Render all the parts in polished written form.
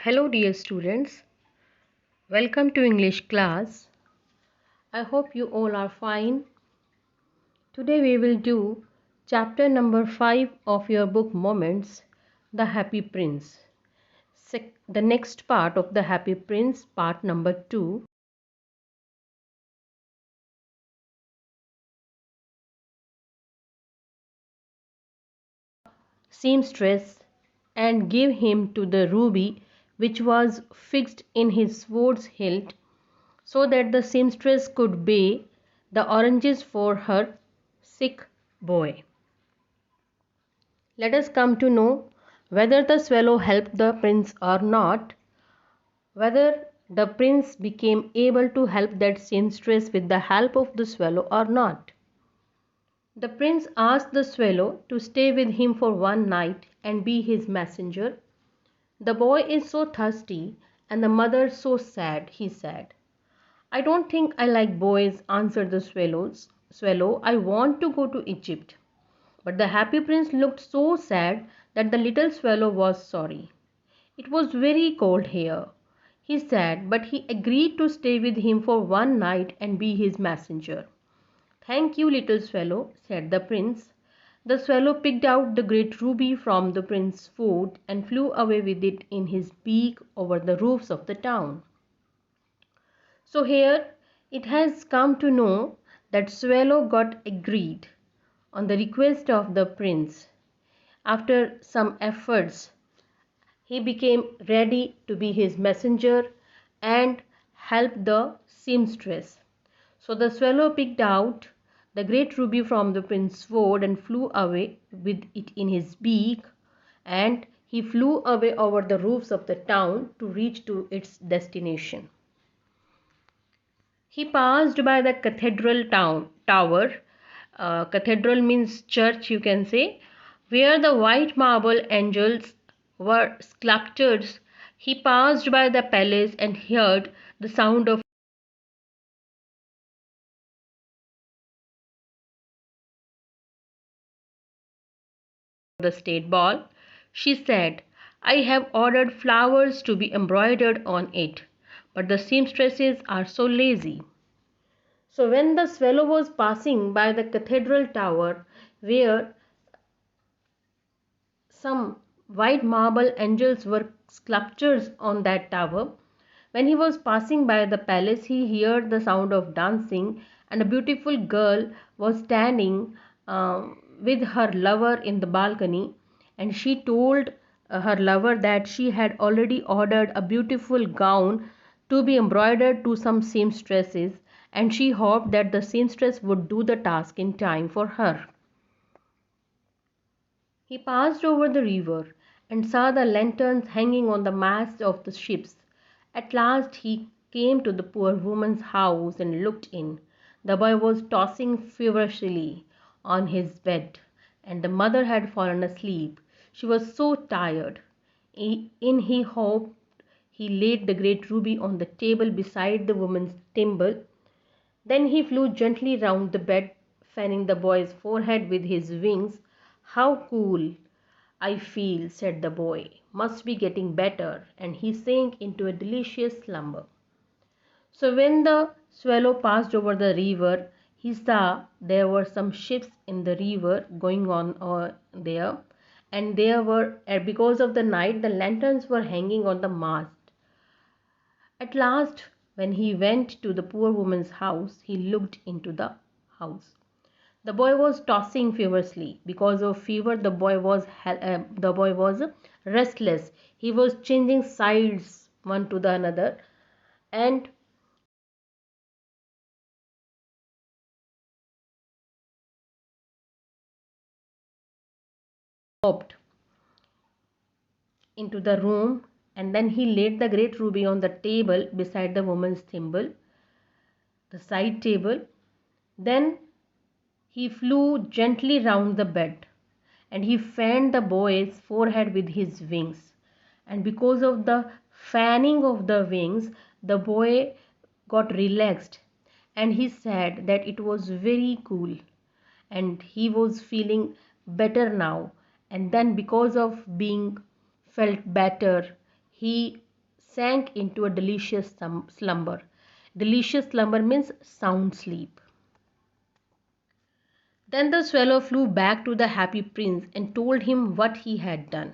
Hello dear students, welcome to English class. I hope you all are fine. Today we will do chapter number 5 of your book Moments, The Happy Prince. The next part of The Happy Prince, part number 2. Seamstress and give him to the ruby which was fixed in his sword's hilt, so that the seamstress could buy the oranges for her sick boy. Let us come to know whether the swallow helped the prince or not, whether the prince became able to help that seamstress with the help of the swallow or not. The prince asked the swallow to stay with him for one night and be his messenger. The boy is so thirsty and the mother so sad, he said. I don't think I like boys, answered the swallow. I want to go to Egypt. But the happy prince looked so sad that the little swallow was sorry. It was very cold here, he said, but he agreed to stay with him for one night and be his messenger. Thank you, little swallow, said the prince. The swallow picked out the great ruby from the prince's foot and flew away with it in his beak over the roofs of the town. So here it has come to know that swallow got agreed on the request of the prince. After some efforts, he became ready to be his messenger and help the seamstress. So the swallow picked out the great ruby from the prince's sword and flew away with it in his beak, and he flew away over the roofs of the town to reach to its destination. He passed by the tower. Cathedral means church, you can say, where the white marble angels were sculptured. He passed by the palace and heard the sound of the state ball. She said, I have ordered flowers to be embroidered on it, but the seamstresses are so lazy. So when the swallow was passing by the cathedral tower, where some white marble angels were sculptures on that tower, when he was passing by the palace, he heard the sound of dancing, and a beautiful girl was standing with her lover in the balcony, and she told her lover that she had already ordered a beautiful gown to be embroidered to some seamstresses, and she hoped that the seamstress would do the task in time for her. He passed over the river and saw the lanterns hanging on the masts of the ships. At last he came to the poor woman's house and looked in. The boy was tossing feverishly on his bed, and the mother had fallen asleep. She was so tired. In he hoped he laid the great ruby on the table beside the woman's thimble. Then he flew gently round the bed, fanning the boy's forehead with his wings. How cool I feel, said the boy. Must be getting better. And he sank into a delicious slumber. So when the swallow passed over the river, he saw there were some ships in the river going on there. And there were, because of the night, the lanterns were hanging on the mast. At last, when he went to the poor woman's house, he looked into the house. The boy was tossing feverishly. Because of fever, the boy was restless. He was changing sides one to the another, and hopped into the room. And then he laid the great ruby on the table beside the woman's thimble, the side table. Then he flew gently round the bed, and he fanned the boy's forehead with his wings. And because of the fanning of the wings, the boy got relaxed, and he said that it was very cool and he was feeling better now. And then, because of being felt better, he sank into a delicious slumber. Delicious slumber means sound sleep. Then the swallow flew back to the happy prince and told him what he had done.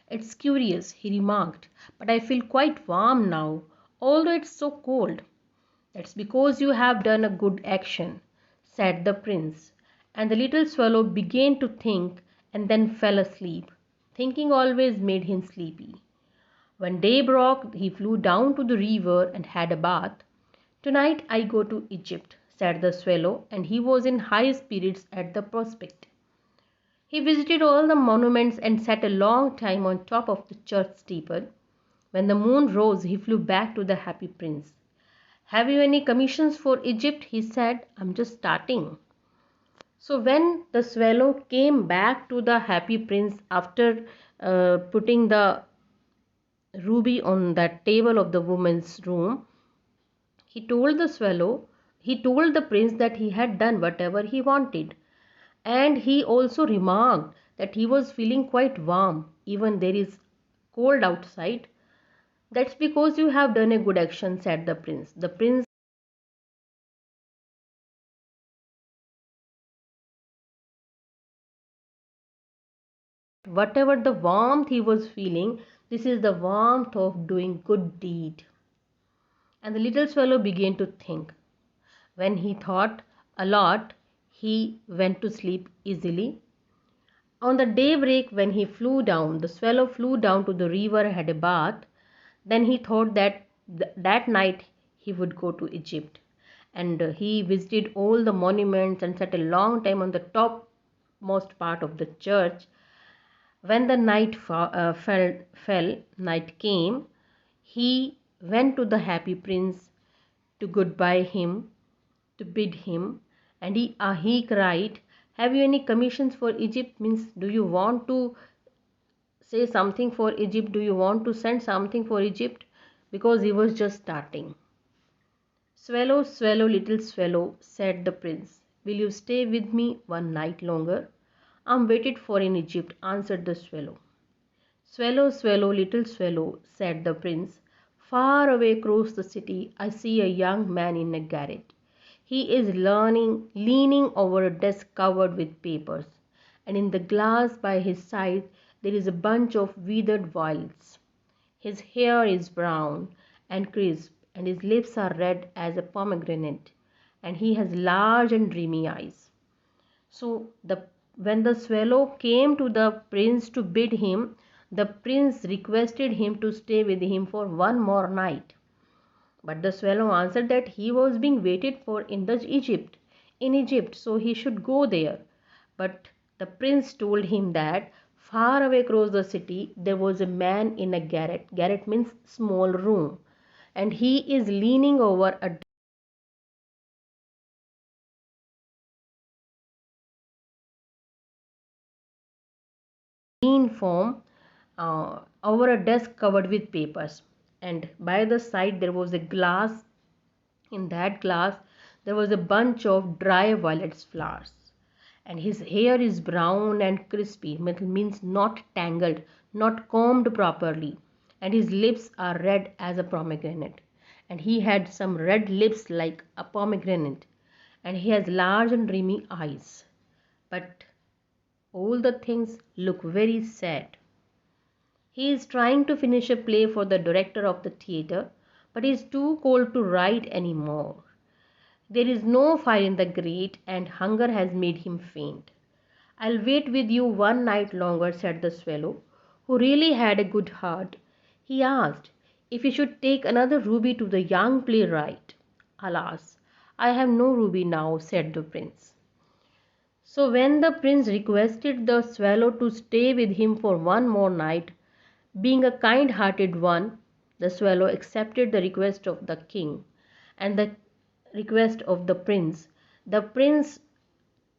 It's curious, he remarked, but I feel quite warm now, although it's so cold. That's because you have done a good action, said the prince. And the little swallow began to think and then fell asleep. Thinking always made him sleepy. When day broke, he flew down to the river and had a bath. Tonight I go to Egypt, said the swallow, and he was in high spirits at the prospect. He visited all the monuments and sat a long time on top of the church steeple. When the moon rose, he flew back to the happy prince. Have you any commissions for Egypt? He said. I'm just starting. So when the swallow came back to the happy prince after putting the ruby on that table of the woman's room, he told the prince that he had done whatever he wanted. And he also remarked that he was feeling quite warm, even there is cold outside. That's because you have done a good action, said the prince. The prince, whatever the warmth he was feeling, this is the warmth of doing good deed. And the little swallow began to think. When he thought a lot, he went to sleep easily. On the daybreak, when he flew down, the swallow flew down to the river and had a bath. Then he thought that that night he would go to Egypt. And he visited all the monuments and sat a long time on the topmost part of the church. When the night came, he went to the happy prince to goodbye him, to bid him, and he cried, have you any commissions for Egypt? Means, do you want to say something for Egypt? Do you want to send something for Egypt? Because he was just starting. Swallow, swallow, little swallow, said the prince, will you stay with me one night longer? I'm waited for in Egypt, answered the swallow. Swallow, swallow, little swallow, said the prince, far away across the city I see a young man in a garret. He is leaning over a desk covered with papers, and in the glass by his side there is a bunch of withered violets. His hair is brown and crisp, and his lips are red as a pomegranate, and he has large and dreamy eyes. So when the swallow came to the prince to bid him, the prince requested him to stay with him for one more night. But the swallow answered that he was being waited for in Egypt, so he should go there. But the prince told him that far away across the city there was a man in a garret. Garret means small room, and he is leaning over a green form over a desk covered with papers. And by the side there was a glass. In that glass there was a bunch of dry violets flowers. And his hair is brown and crispy, means not tangled, not combed properly. And his lips are red as a pomegranate. And he had some red lips like a pomegranate. And he has large and dreamy eyes. But all the things look very sad. He is trying to finish a play for the director of the theatre, but he is too cold to write any more. There is no fire in the grate, and hunger has made him faint. I'll wait with you one night longer, said the swallow, who really had a good heart. He asked if he should take another ruby to the young playwright. Alas, I have no ruby now, said the prince. So when the prince requested the swallow to stay with him for one more night, being a kind-hearted one, the swallow accepted the request of the king and the request of the prince. The prince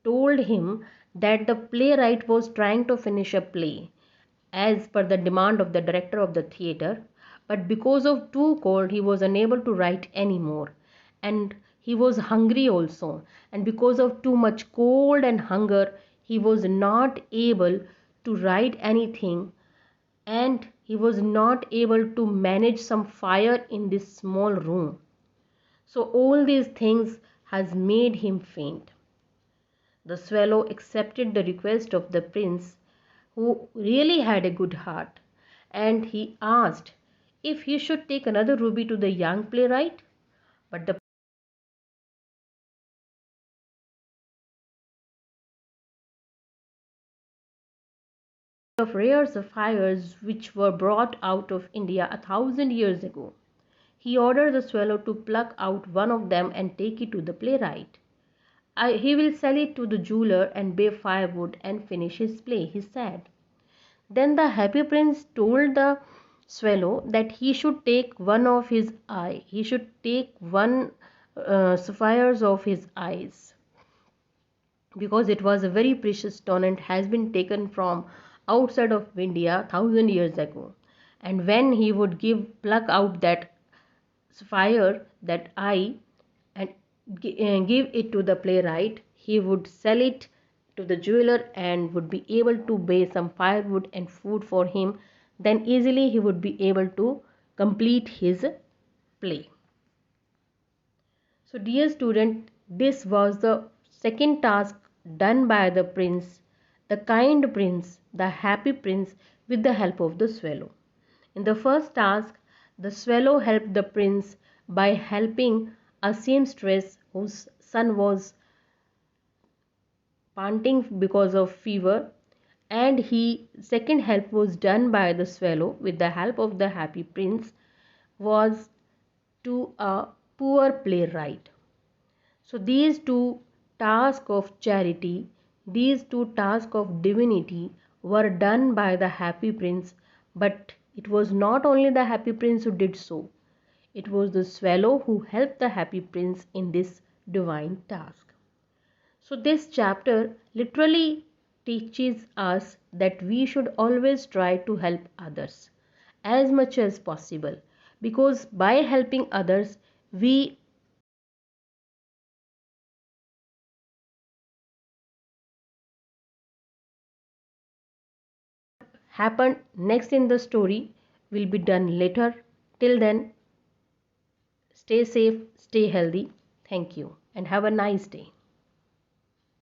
told him that the playwright was trying to finish a play as per the demand of the director of the theatre, but because of too cold he was unable to write any more, and he was hungry also, and because of too much cold and hunger he was not able to write anything, and he was not able to manage some fire in this small room. So all these things has made him faint. The swallow accepted the request of the prince, who really had a good heart, and he asked if he should take another ruby to the young playwright. But the of rare sapphires which were brought out of India 1,000 years ago. He ordered the swallow to pluck out one of them and take it to the playwright. He will sell it to the jeweler and buy firewood and finish his play, he said. Then the happy prince told the swallow that he should take one of his eye. He should take one sapphires of his eyes, because it was a very precious stone and has been taken from outside of India 1,000 years ago. And when he would pluck out that sapphire, that eye, and give it to the playwright, he would sell it to the jeweler and would be able to buy some firewood and food for him. Then easily he would be able to complete his play. So dear student, this was the second task done by the prince, the kind prince, the happy prince, with the help of the swallow. In the first task, the swallow helped the prince by helping a seamstress whose son was panting because of fever, and second help was done by the swallow with the help of the happy prince was to a poor playwright. So these two tasks of charity, these two tasks of divinity were done by the happy prince, but it was not only the happy prince who did so. It was the swallow who helped the happy prince in this divine task. So this chapter literally teaches us that we should always try to help others as much as possible, because by helping others we happened next in the story will be done later. Till then, stay safe, stay healthy. Thank you and have a nice day.